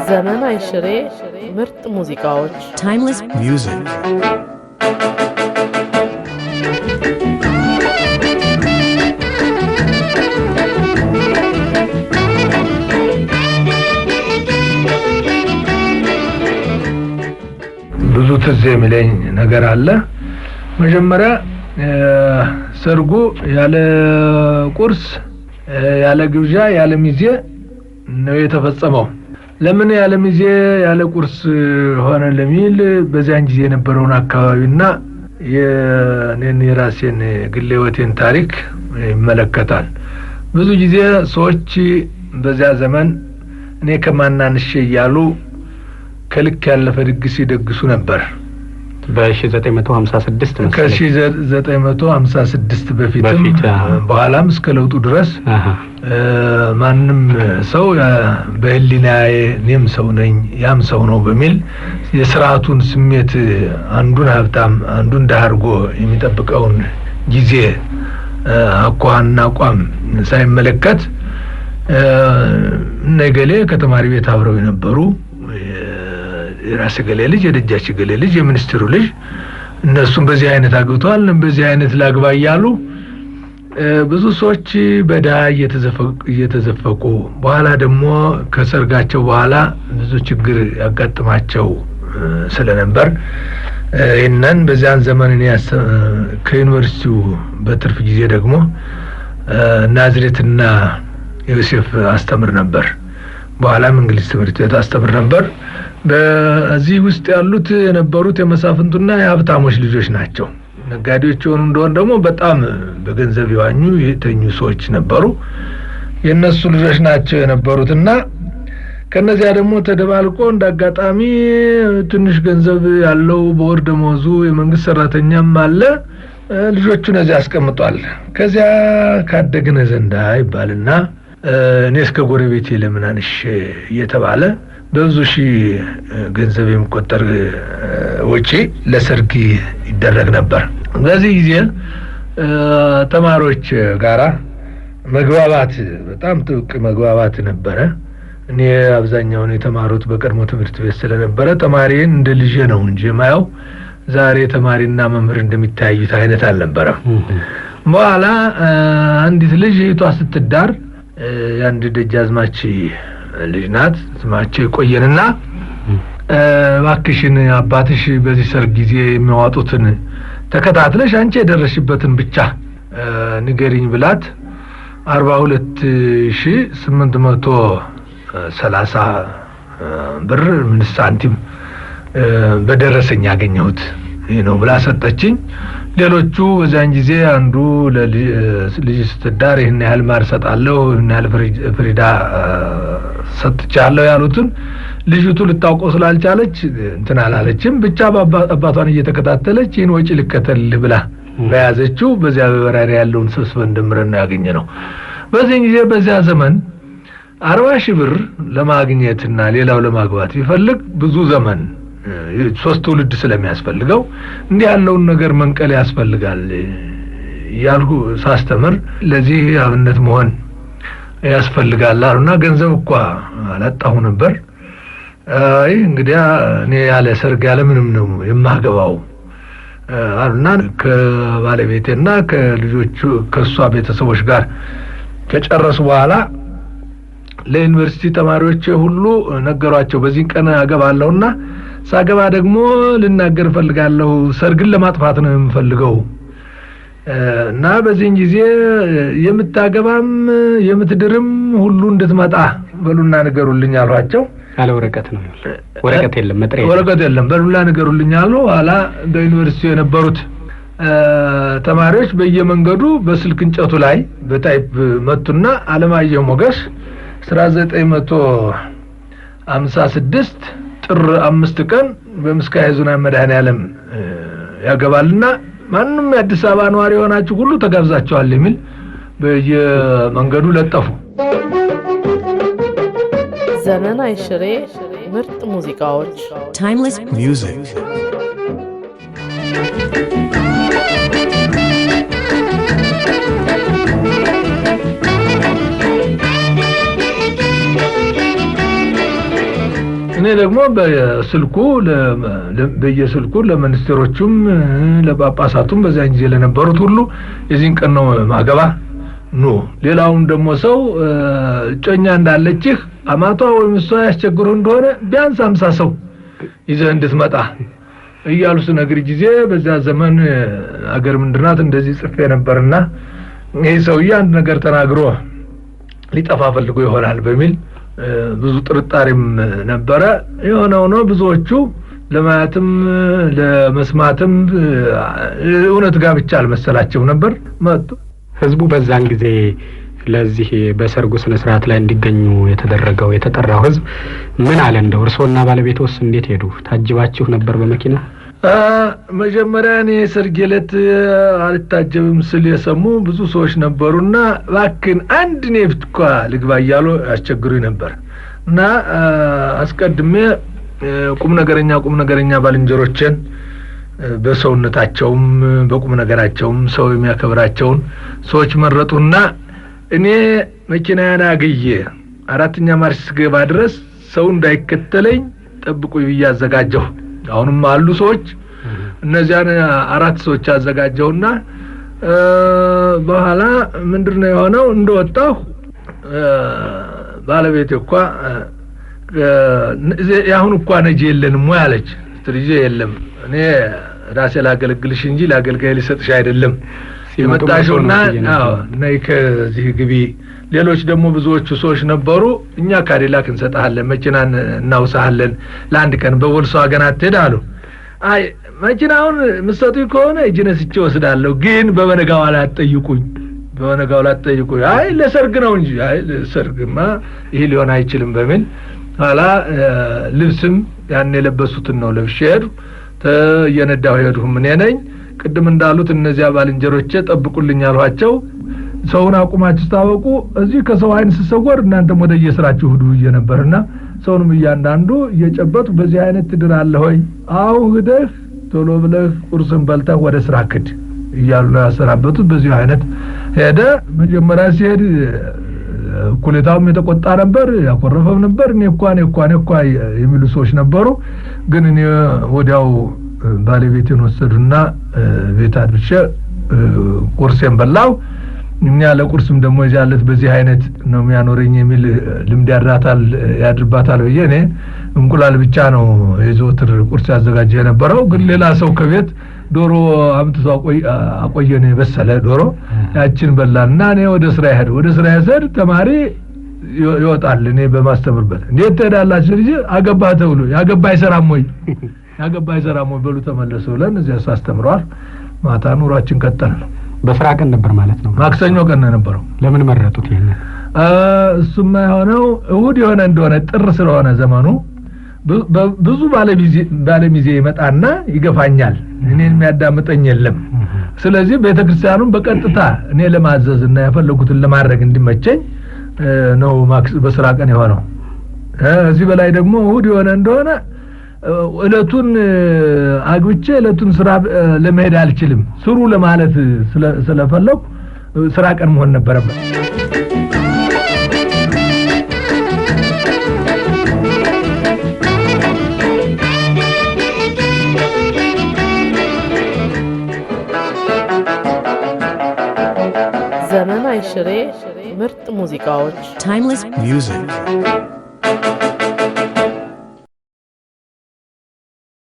ዘመን አይሽሬ ምርጥ ሙዚቃዎች Timeless music. ብዙ ትዝ የሚለኝ ነገር አለ። መጀመሪያ ሰርጉ ያለ ቁርስ ያለ ግብዣ ያለ ሚዜ ነው የተፈጸመው። ለምን ያለ ሚዜ ያለ ቁርስ ሆነ ለሚል በዚያን ጊዜ የነበረውን አካባቢና የራሴን ግል ህይወቴን ታሪክ ይመለከታል። ብዙ ጊዜ ሰዎች በዚያ ዘመን እኔ ከማናንሽ እያሉ ከልክ ያለፈ ድግስ ይደግሱ ነበር። በ1956 ነው ከ1956 በፊትም በኋላም እስከ ለውጡ ድረስ ማንም ሰው በህሊናዬ እኔም ሰው ነኝ ያም ሰው ነው በሚል የሥርዓቱን ስሜት አንዱን ሀብታም አንዱን ደሃ አድርጎ የሚጠብቀውን ጊዜ አቋምና አቋም ሳይመለከት ነገሌ ከተማሪ ቤት አብረው የነበሩ የራስ ገሌ ልጅ የደጃች ገሌ ልጅ የሚኒስትሩ ልጅ እነሱም በዚህ አይነት አግብተዋል በዚህ አይነት ላግባ እያሉ ብዙ ሰዎች በደሃ እየተዘፈቁ በኋላ ደግሞ ከሰርጋቸው በኋላ ብዙ ችግር ያጋጥማቸው ስለነበር እነን በዚያን ዘመን ከዩኒቨርሲቲው በትርፍ ጊዜ ደግሞ ናዝሬትና ዮሴፍ አስተምር ነበር። በኋላም እንግሊዝ ትምህርት ቤት አስተምር ነበር። በዚህ ውስጥ ያሉት የነበሩት የመሳፍንቱና የሀብታሞች ልጆች ናቸው። ነጋዴዎች ሆኑ እንደሆነ ደግሞ በጣም በገንዘብ ይዋኙ የተኙ ሰዎች ነበሩ። የነሱ ልጆች ናቸው የነበሩትና ከነዚያ ደግሞ ተደባልቆ እንዳጋጣሚ ትንሽ ገንዘብ ያለው በወር ደመወዙ የመንግስት ሰራተኛም አለ ልጆቹን እዚያ አስቀምጧል። ከዚያ ካደግነ ዘንዳ ይባልና እኔ እስከ ጎረቤቴ ለምናንሽ እየተባለ በብዙ ሺህ ገንዘብ የሚቆጠር ወጪ ለሰርግ ይደረግ ነበር። በዚህ ጊዜ ተማሪዎች ጋራ መግባባት በጣም ጥብቅ መግባባት ነበረ። እኔ አብዛኛውን የተማሩት በቀድሞ ትምህርት ቤት ስለነበረ ተማሪን እንደ ልጄ ነው እንጂ ማየው ዛሬ ተማሪና መምህር እንደሚታዩት አይነት አልነበረም። በኋላ አንዲት ልጅ እህቷ ስትዳር የአንድ ደጃዝማች ልጅ ናት። ስማቸው ቆየንና እባክሽን አባትሽ በዚህ ሰርግ ጊዜ የሚያወጡትን ተከታትለሽ አንቺ የደረሽበትን ብቻ ንገሪኝ ብላት 42830 ብር ምን ሳንቲም በደረሰኝ ያገኘሁት ነው ብላ ሰጠችኝ። ሌሎቹ በዛን ጊዜ አንዱ ለልጅ ስትዳር ይሄን ያህል ማር ሰጣለሁ ይሄን ያህል ፍሪዳ ሰጥቻለሁ ያሉትን ልጅቱ ልታውቀው ስላልቻለች እንትን አላለችም። ብቻ አባቷን እየተከታተለች ይሄን ወጪ ልከተልህ ብላ በያዘችው በዚያ በበራሪ ያለውን ሰብስበን እንደምረና ያገኘነው። በዚህ ጊዜ በዚያ ዘመን 40,000 ብር ለማግኘትና ሌላው ለማግባት ቢፈልግ ብዙ ዘመን 3 ትውልድ ስለሚያስፈልገው እንዲህ ያለውን ነገር መንቀል ያስፈልጋል ያልኩ ሳስተምር ለዚህ አብነት መሆን ያስፈልጋል አሉና ገንዘብ እንኳን አላጣሁ ነበር። አይ እንግዲህ እኔ ያለ ሰርግ ያለ ምንም ነው የማገባው አሉና ከባለቤቴና ከልጆቹ ከሷ ቤተሰቦች ጋር ከጨረሱ በኋላ ለዩኒቨርሲቲ ተማሪዎች ሁሉ ነገሯቸው። በዚህ ቀን አገባለሁና ሳገባ ደግሞ ልናገር ፈልጋለሁ ሰርግን ለማጥፋት ነው የምፈልገው እና በዚህ ጊዜ የምታገባም የምትድርም ሁሉ እንድትመጣ በሉና ነገሩልኝ አሏቸው። ያለ ወረቀት ነው ወረቀት የለም መጥሪያ ወረቀት የለም በሉላ ነገሩልኝ አሉ። ኋላ በዩኒቨርሲቲ የነበሩት ተማሪዎች በየመንገዱ በስልክ እንጨቱ ላይ በታይፕ መቱና አለማየሁ ሞገስ 1956 ጥር 5 ቀን በምስካየ ኅዙናን መድኃኔዓለም ያገባልና ማንንም የአዲስ አበባ ነዋሪ ሆናችሁ ሁሉ ተጋብዛችኋል የሚል በየመንገዱ ለጠፉ። ዘመን አይሽሬ ምርጥ ሙዚቃዎች Timeless music. እኔ ደግሞ በየስልኩ ለሚኒስትሮቹም ለጳጳሳቱም በዛን ጊዜ ለነበሩት ሁሉ የዚህን ቀን ነው ማገባ ኑ ሌላውም ደግሞ ሰው ጮኛ እንዳለችህ አማቷ ወይም እሷ ያስቸግሩ እንደሆነ ቢያንስ 50 ሰው ይዘህ እንድትመጣ እያሉስ ነገር ጊዜ በዛ ዘመን አገር ምንድናት እንደዚህ ጽፌ ነበርና ይሄ ሰውዬ አንድ ነገር ተናግሮ ሊጠፋ ፈልጎ ይሆናል በሚል ብዙ ጥርጣሬም ነበረ የሆነው ነው ብዙዎቹ ለማያትም ለመስማትም እውነት ጋብቻ አልመሰላቸው ነበር መጡ ህዝቡ በዛን ጊዜ ለዚህ በሰርጉ ስነ ስርዓት ላይ እንዲገኙ የተጠራው ህዝብ ምን አለ እንደው እርሶና ባለቤቶስ እንዴት ሄዱ ታጅባችሁ ነበር በመኪና መጀመሪያ እኔ ሰርጌለት አልታጀብም ስል የሰሙ ብዙ ሰዎች ነበሩና ባክን አንድ ነፍትኳ ልግባ ያሉ ያስቸግሩ ነበር እና አስቀድሜ ቁም ነገረኛ ባልንጀሮችን በሰውነታቸውም በቁም ነገራቸውም ሰው የሚያከብራቸውን ሰዎች መረጡና እኔ መኪናዬን አግዬ አራተኛ ማርሽ ገባ ድረስ ሰው እንዳይከተለኝ ጠብቁኝ ብያዘጋጀው አሁንም አሉ ሰዎች እነዚያን አራት ሰዎች አዘጋጀውና በኋላ ምንድነው የሆነው እንደወጣው ባለቤቴ እኮ ያሁን እኮ ነጂ የለንም ወይ አለች ትልጄ የለም እኔ ራሴ ላገለግልሽ እንጂ ላገልጋይ ልሰጥሽ አይደለም የመጣሽውና ነይ ከዚህ ግቢ ሌሎች ደግሞ ብዙዎቹ ሰዎች ነበሩ እኛ ካዲላክ እንሰጣለን መኪናን እናውሳለን ለአንድ ቀን በቮልክስዋገን አትሄድ አሉ አይ መኪናውን መስጠቱኝ ከሆነ እጅነስቼ ወስዳለሁ ግን በበነጋው አላጠይቁኝ አይ ለሰርግ ነው እንጂ አይ ለሰርግማ ይሄ ሊሆን አይችልም በሚል ኋላ ልብስም ያን የለበሱትን ነው ለብሼ ሄዱ ተየነዳው ሄዱም እኔ ነኝ ቅድም እንዳሉት እነዚያ ባልንጀሮቼ ጠብቁልኝ አልኋቸው ሰውን አቁማችሁ ታወቁ እዚህ ከሰው አይን ሲሰወር እናንተም ወደ የስራችሁ ሄዱ እየነበርና ሰውንም እያንዳንዱ እየጨበጡ በዚህ አይነት ትድር አለ ሆይ አው ሄደህ ቶሎ ብለህ ቁርስን በልተህ ወደ ስራ ክድ እያሉ ያሰራበቱት በዚህ አይነት ሄደ መጀመሪያ ሲሄድ ኩሌታውም የተቆጣ ነበር ያቆረፈው ነበር እኔ እንኳን የሚሉ ሰዎች ነበሩ ግን እኔ ወዲያው ባለቤቴን ወሰዱና ቤት አድርሼ ቁርሴን በላው እኛ ለቁርስም ደግሞ ያለት በዚህ አይነት ነው የሚያኖረኝ የሚል ልምድ ያድርባታል በየኔ እንቁላል ብቻ ነው የዘወትር ቁርስ ያዘጋጀ የነበረው ግን ሌላ ሰው ከቤት ዶሮ አምጥቶ አቆየነ በሰለ ዶሮ ያችን በላና እኔ ወደ ስራ ሄድ ተማሪ ይወጣል እኔ በማስተምርበት እንዴት ተዳላችሁ ልጅ አገባህ ተብሎ ያገባህ አይሰራም ወይ በሉ ተመለሱ ብለን እዚያ አስተምሯል ማታ ኑራችን ቀጠለ በስራ ቀን ነበር ማለት ነው ማክሰኞ ቀን ነበር ለምን መረጡት ይሄን እሱማ የሆነው እሁድ የሆነ እንደሆነ ጥር ስለሆነ ዘመኑ ብዙ ባለሚዜ ይመጣና ይገፋኛል እኔን የሚያዳምጠኝ የለም ስለዚህ ቤተክርስቲያኑን በቀጥታ እኔ ለማዘዝና ያፈለጉትን ለማድረግ እንዲመቸኝ ነው በስራ ቀን የሆነው እዚህ በላይ ደግሞ እሁድ የሆነ እንደሆነ እለቱን አግብቼ እለቱን ስራ ለመሄድ አልችልም ስሩ ለማለት ስለፈለኩ ስራ ቀን መሆን ነበረበት ዘመን አይሽሬ ምርጥ ሙዚቃዎች timeless music